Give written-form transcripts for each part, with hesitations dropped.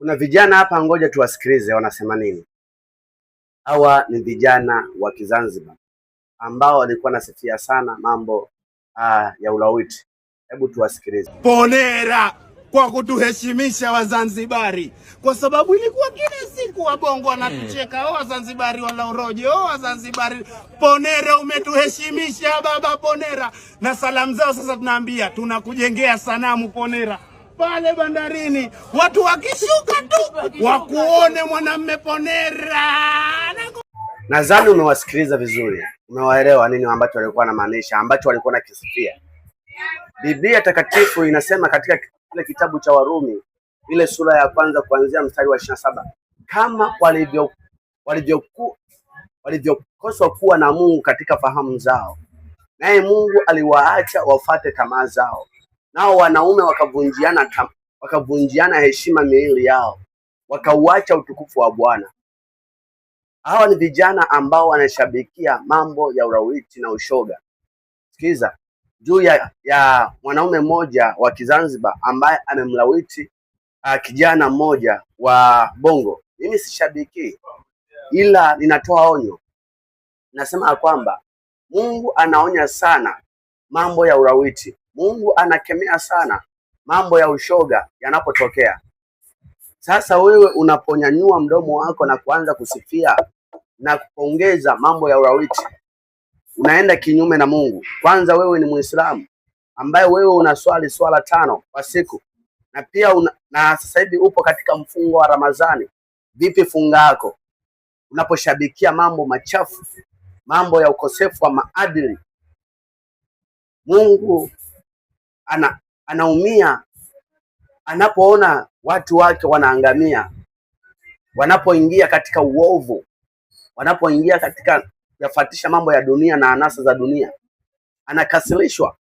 Kuna vijana hapa, ngoja tuwasikilize wanasema nini. Hawa ni vijana wa Kizanzibar ambao walikuwa nasifia sana mambo ya ulawiti. Hebu tuwasikilize. Ponera kwa kutuheshimisha Wazanzibari, kwa sababu ilikuwa kila siku wabongo wanatucheka, Wazanzibari wala uroje, Wazanzibari. Ponera, umetuheshimisha baba, ponera. Na salamu zao sasa tunaambia tunakujengea sanamu ponera pale bandarini, watu wakishuka tu wakuone mwanamme ponera. Nadhani umewasikiliza vizuri, umewaelewa nini ambacho walikuwa na maanisha, ambacho walikuwa nakisifia. Biblia takatifu inasema katika kile kitabu cha Warumi ile sura ya kwanza kuanzia mstari wa 27, kama walivyokoswa kuwa na Mungu katika fahamu zao, naye Mungu aliwaacha wafate tamaa zao, nao wanaume wakavunjiana heshima miili yao, wakauacha utukufu wa Bwana. Hawa ni vijana ambao wanashabikia mambo ya ulawiti na ushoga. Sikiza juu ya mwanaume mmoja wa Kizanzibar ambaye amemlawiti kijana mmoja wa Bongo. Mimi sishabiki, ila ninatoa onyo. Nasema kwamba Mungu anaonya sana mambo ya ulawiti. Mungu anakemea sana mambo ya ushoga yanapotokea. Sasa wewe unaponyanyua mdomo wako na kuanza kusifia na kupongeza mambo ya ulawiti, unaenda kinyume na Mungu. Kwanza wewe ni Muislamu ambaye wewe unaswali swala 5 kwa siku, na pia na sasa hivi upo katika mfungo wa Ramadhani. Vipi funga yako unaposhabikia mambo machafu, mambo ya ukosefu wa maadili? Mungu anaumia anapoona watu wake wanaangamia, wanapoingia katika uovu, wanapoingia katika yafatisha mambo ya dunia na anasa za dunia, anakasirishwa.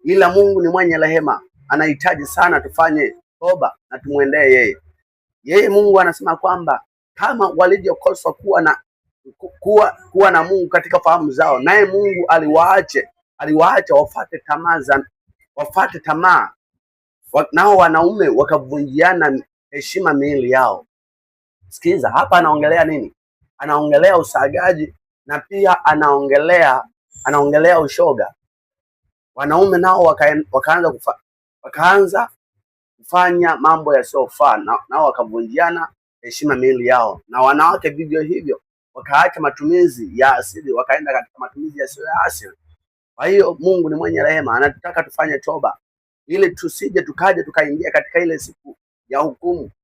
Ila Mungu ni mwenye rehema, anahitaji sana tufanye toba na tumwendee yeye. Mungu anasema kwamba kama walivyokoswa kuwa na Mungu katika fahamu zao, naye Mungu aliwaacha wafate tamaa, nao wanaume wakavunjiana heshima miili yao. Sikiza hapa, anaongelea nini? Anaongelea usagaji na pia anaongelea ushoga. Wanaume nao wakaanza kufanya mambo yasiyofaa, nao wakavunjiana heshima miili yao, na wanawake vivyo hivyo wakaacha matumizi ya asili, wakaenda katika matumizi yasiyo ya asili. Kwa hiyo Mungu ni mwenye rehema, anataka tufanye toba ili tusije tukaingia katika ile siku ya hukumu.